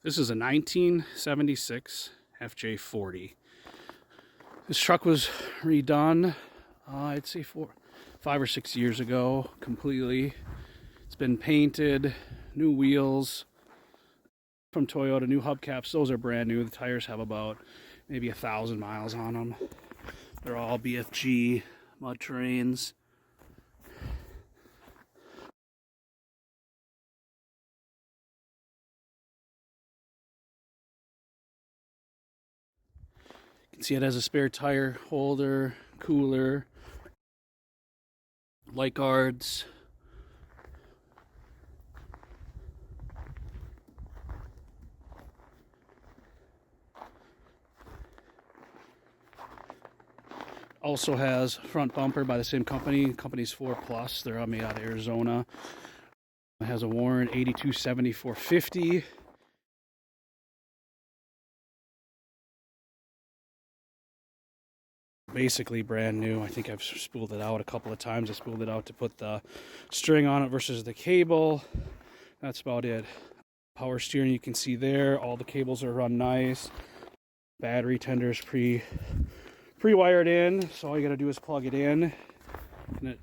This is a 1976 FJ40. This truck was redone, I'd say 5 or 6 years ago, completely. It's been painted, new wheels from Toyota, new hubcaps. Those are brand new. The tires have about maybe 1,000 miles on them. They're all BFG mud terrains. You can see it has a spare tire holder, cooler, light guards. Also has front bumper by the same company. Company's 4+. They're made out of Arizona. It has a Warren 827450. Basically brand new. I think I've spooled it out a couple of times. I spooled it out to put the string on it versus the cable. That's about it. Power steering, you can see there. All the cables are run nice. Battery tender's pre-wired in, so all you gotta do is plug it in, and it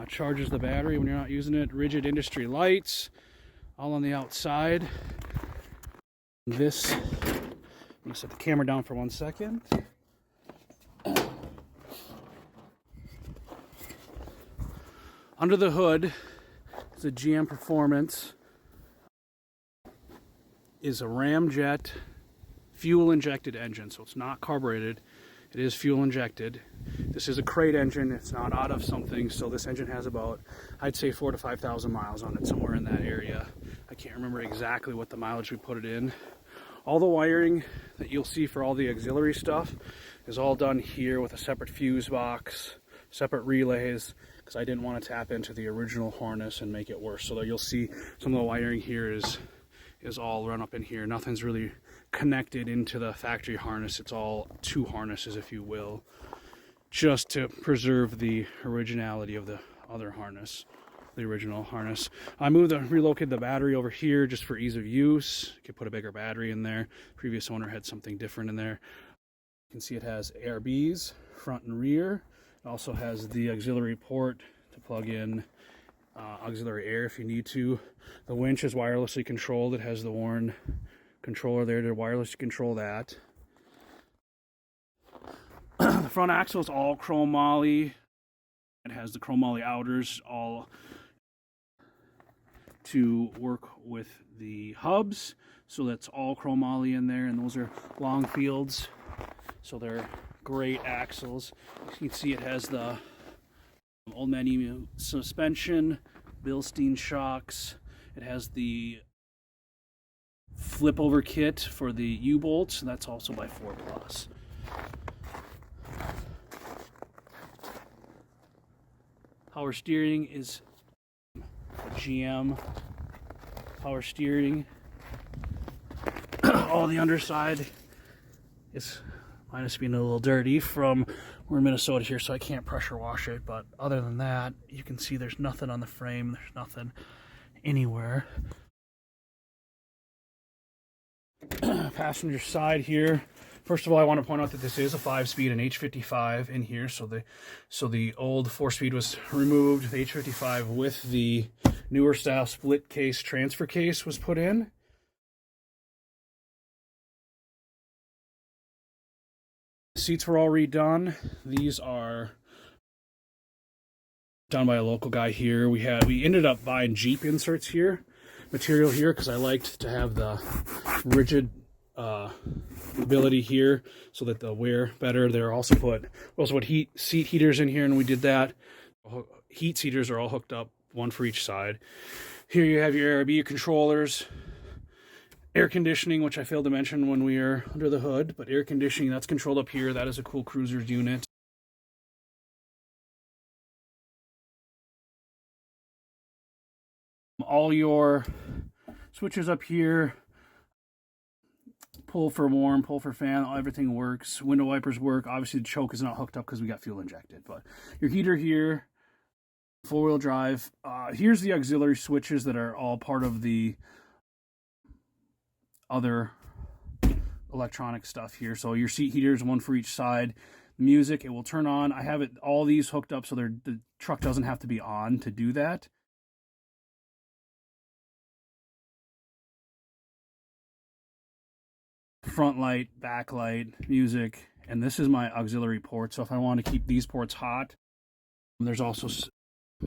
charges the battery when you're not using it. Rigid industry lights, all on the outside. This, I'm gonna set the camera down for 1 second. Under the hood is a GM Performance. Is a ramjet fuel injected engine, so it's not carbureted. It is fuel injected. This is a crate engine. It's not out of something, so this engine has about, I'd say, 4,000 to 5,000 miles on it, somewhere in that area. I can't remember exactly what the mileage we put it in. All the wiring that you'll see for all the auxiliary stuff is all done here with a separate fuse box, separate relays, because I didn't want to tap into the original harness and make it worse. So that you'll see some of the wiring here is all run up in here. Nothing's really connected into the factory harness. It's all two harnesses, if you will, just to preserve the originality of the other harness, the original harness. I relocated the battery over here just for ease of use. You could put a bigger battery in there. Previous owner had something different in there. You can see it has ARBs, front and rear. It also has the auxiliary port to plug in auxiliary air if you need to. The winch is wirelessly controlled. It has the Warren controller there to wirelessly control that. The front axle is all chrome moly. It has the chrome moly outers all to work with the hubs. So that's all chrome moly in there, and those are long fields. So they're great axles. You can see it has the Old Man Emu suspension, Bilstein shocks. It has the flip over kit for the U-bolts, and that's also by 4+. Power steering is a GM power steering. All the underside is minus being a little dirty from, we're in Minnesota here, so I can't pressure wash it, but other than that, you can see there's nothing on the frame, there's nothing anywhere. Passenger side here. First of all, I want to point out that this is a 5-speed and H55 in here, so the old 4-speed was removed. The H55 with the newer style split case transfer case was put in. Seats were all redone. These are done by a local guy here. We ended up buying Jeep inserts here, material here, because I liked to have the rigid ability here so that they'll wear better. We also put seat heaters in here, and we did that. Heat seaters are all hooked up, one for each side. Here you have your ARB controllers. Air conditioning, which I failed to mention when we are under the hood, but air conditioning, that's controlled up here. That is a cool cruiser's unit. All your switches up here, pull for warm, pull for fan, everything works. Window wipers work. Obviously the choke is not hooked up because we got fuel injected, but your heater here, 4-wheel drive. Here's the auxiliary switches that are all part of the other electronic stuff here. So your seat heaters, one for each side. Music, it will turn on. I have all these hooked up so the truck doesn't have to be on to do that. Front light, back light, music, and this is my auxiliary port. So if I want to keep these ports hot, there's also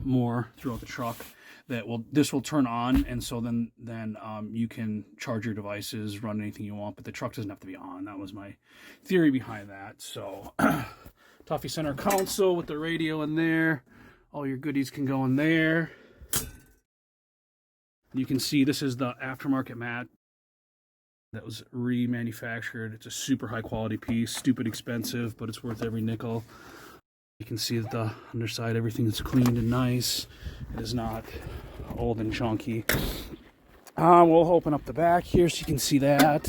more throughout the truck that this will turn on, and so then you can charge your devices, run anything you want, but the truck doesn't have to be on. That was my theory behind that. So Toffee center console with the radio in there. All your goodies can go in there. You can see this is the aftermarket mat that was remanufactured. It's a super high quality piece, stupid expensive, but it's worth every nickel. You can see that the underside, everything is cleaned and nice. It is not old and chunky. We'll open up the back here so you can see that.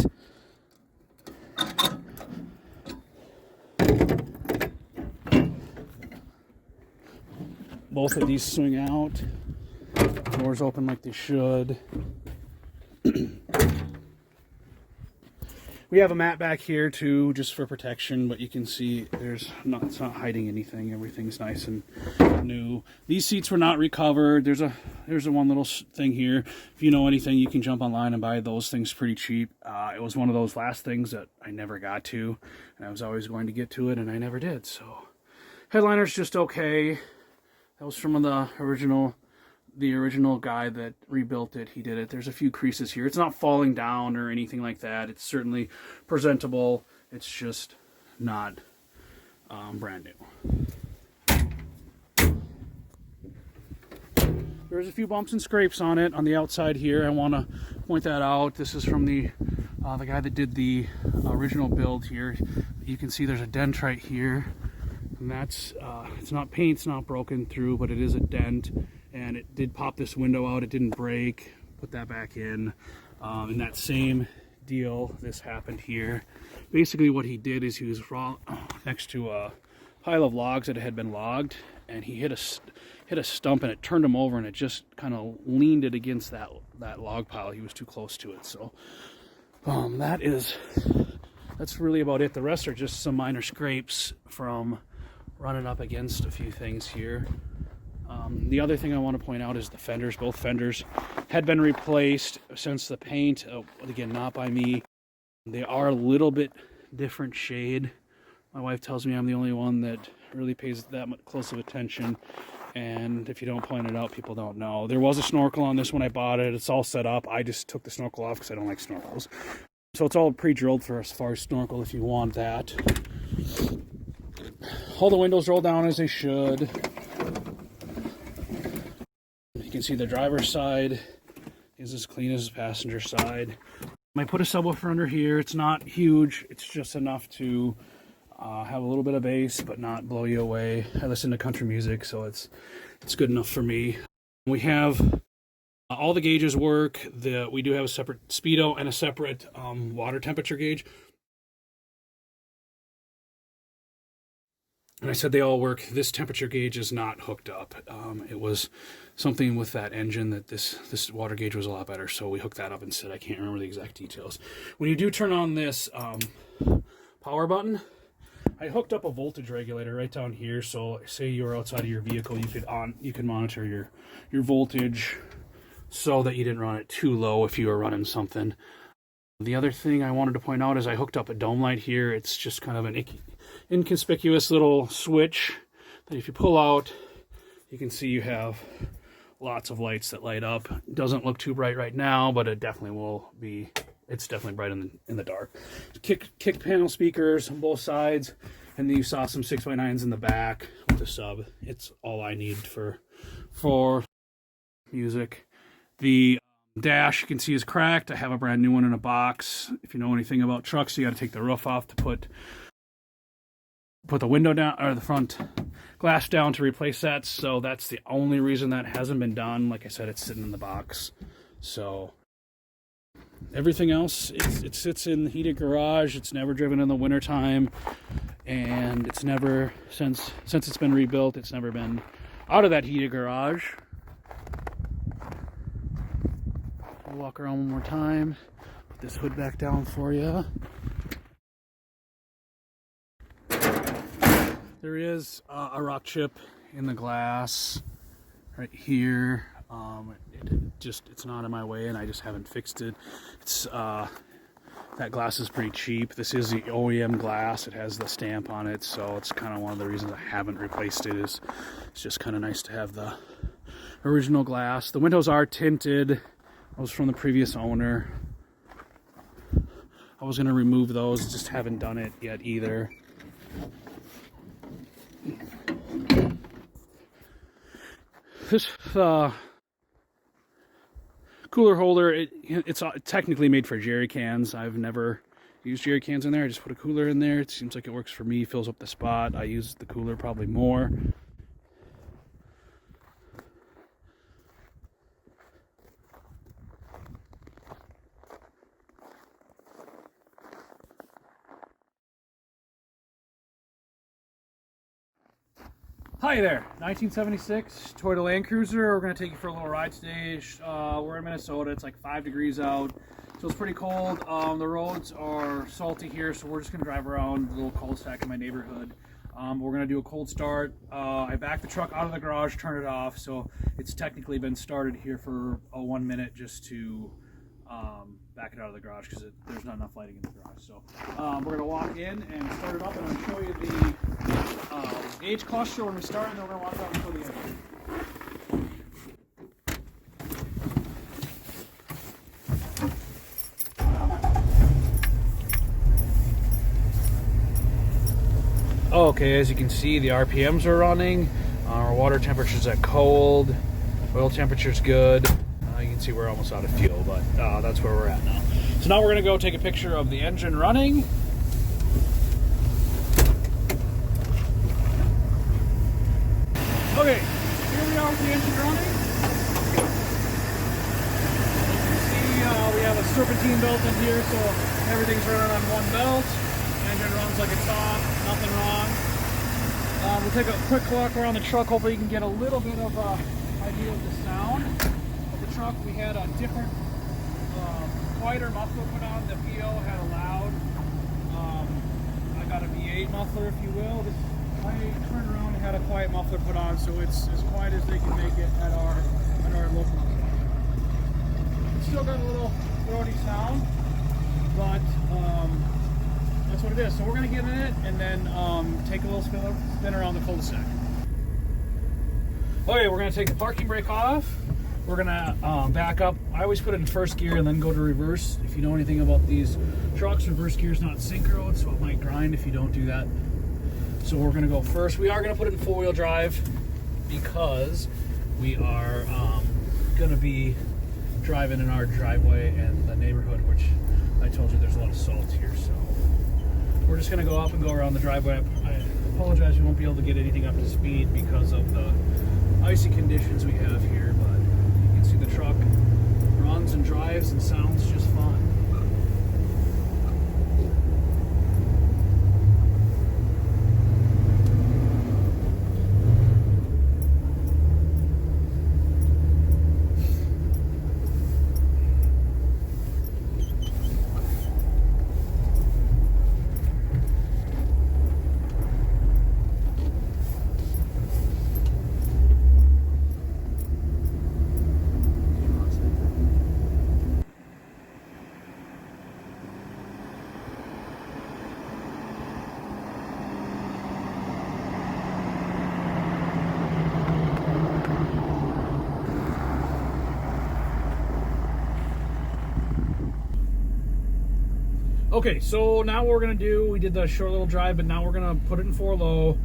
Both of these swing out. Doors open like they should. We have a mat back here too, just for protection, but you can see it's not hiding anything. Everything's nice and new. These seats were not recovered. There's a one little thing here. If you know anything, you can jump online and buy those things pretty cheap. It was one of those last things that I never got to, and I was always going to get to it, and I never did. So headliner's just okay. That was from the original guy that rebuilt it. He did it. There's a few creases here. It's not falling down or anything like that. It's certainly presentable. It's just not brand new. There's a few bumps and scrapes on it on the outside here. I want to point that out. This is from the guy that did the original build here. You can see there's a dent right here, and that's it's not paint, it's not broken through, but it is a dent. And it did pop this window out. It didn't break. Put that back in. In that same deal, this happened here. Basically what he did is he was next to a pile of logs that had been logged, and he hit a stump, and it turned him over, and it just kind of leaned it against that log pile. He was too close to it. So that's really about it. The rest are just some minor scrapes from running up against a few things here. The other thing I want to point out is the fenders. Both fenders had been replaced since the paint. Again, not by me. They are a little bit different shade. My wife tells me I'm the only one that really pays that much close of attention. And if you don't point it out, people don't know. There was a snorkel on this when I bought it. It's all set up. I just took the snorkel off because I don't like snorkels. So it's all pre-drilled for as far as snorkel if you want that. All the windows roll down as they should. You can see the driver's side is as clean as the passenger side. I put a subwoofer under here. It's not huge. It's just enough to have a little bit of bass, but not blow you away. I listen to country music, so it's good enough for me. We have all the gauges work. We do have a separate speedo and a separate water temperature gauge. And I said they all work. This temperature gauge is not hooked up. It was something with that engine that this water gauge was a lot better, so we hooked that up instead. I can't remember the exact details. When you do turn on this power button, I hooked up a voltage regulator right down here. So say you're outside of your vehicle, you could monitor your voltage so that you didn't run it too low if you were running something. The other thing I wanted to point out is I hooked up a dome light here. It's just kind of an inconspicuous little switch that if you pull out, you can see you have lots of lights that light up. It doesn't look too bright right now, but it definitely will be. It's definitely bright in the dark. Kick panel speakers on both sides, and then you saw some 6x9s in the back with the sub. It's all I need for music. The dash you can see is cracked. I have a brand new one in a box. If you know anything about trucks, you got to take the roof off to put the window down, or the front glass down to replace that. So that's the only reason that hasn't been done. Like I said, it's sitting in the box. So everything else, it sits in the heated garage. It's never driven in the wintertime, and it's never, since it's been rebuilt, it's never been out of that heated garage. I'll walk around one more time. Put this hood back down for you. There is a rock chip in the glass right here. It's not in my way, and I just haven't fixed it. It's that glass is pretty cheap. This is the OEM glass. It has the stamp on it, so it's kind of one of the reasons I haven't replaced it. It's just kind of nice to have the original glass. The windows are tinted. Those from the previous owner. I was going to remove those, just haven't done it yet either. This cooler holder, it's technically made for jerry cans. I've never used jerry cans in there. I just put a cooler in there. It seems like it works for me, fills up the spot. I use the cooler probably more. Hi there, 1976 Toyota Land Cruiser. We're going to take you for a little ride today. We're in Minnesota. It's like 5 degrees out, so it's pretty cold. The roads are salty here, so we're just going to drive around the little cul-de-sac in my neighborhood. We're going to do a cold start. I backed the truck out of the garage, turned it off, so it's technically been started here for 1 minute just to back it out of the garage because there's not enough lighting in the garage. So we're going to walk in and start it up, and I'm going to show you the gauge cluster when we start, and then we're going to walk out and show the engine. Okay, as you can see, the RPMs are running. Our water temperature's at cold. Oil temperature's good. You can see we're almost out of fuel, but that's where we're at now. So now we're going to go take a picture of the engine running. Okay, here we are with the engine running. You see we have a serpentine belt in here, so everything's running on one belt. Engine runs like it's on, nothing wrong. We'll take a quick walk around the truck. Hopefully you can get a little bit of an idea of the sound of the truck. We had a different, quieter muffler put on. The PO had a loud, I got a V8 muffler, if you will. I turned around and had a quiet muffler put on, so it's as quiet as they can make it at our local truck. It's still got a little throaty sound, but that's what it is. So we're going to get in it and then take a little spin around the cul-de-sac. Okay, we're going to take the parking brake off. We're going to back up. I always put it in first gear and then go to reverse. If you know anything about these trucks, reverse gear is not synchro, so it might grind if you don't do that. So we're going to go first. We are going to put it in four-wheel drive because we are going to be driving in our driveway and the neighborhood, which I told you there's a lot of salt here. So we're just going to go up and go around the driveway. I apologize, we won't be able to get anything up to speed because of the icy conditions we have here, but you can see the truck runs and drives and sounds just fine. Okay, so now what we're gonna do, we did the short little drive, but now we're gonna put it in 4-low,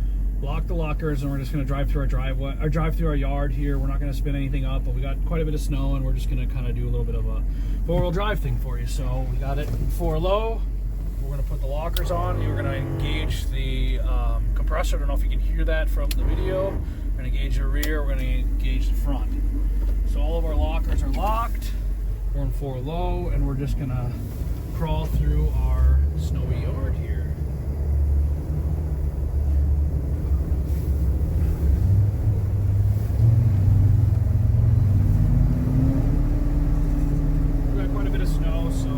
lock the lockers, and we're just gonna drive through our driveway, or drive through our yard here. We're not gonna spin anything up, but we got quite a bit of snow, and we're just gonna kind of do a little bit of a 4-wheel drive thing for you. So we got it in 4-low. We're gonna put the lockers on. We're gonna engage the compressor. I don't know if you can hear that from the video. We're gonna engage the rear. We're gonna engage the front. So all of our lockers are locked. We're in 4-low, and we're just gonna crawl through our snowy yard here. We've got quite a bit of snow, so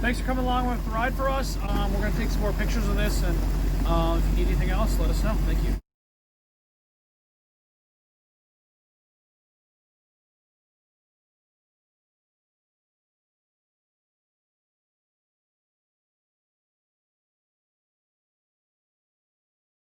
thanks for coming along with the ride for us. We're going to take some more pictures of this, and if you need anything else, let us know. Thank you.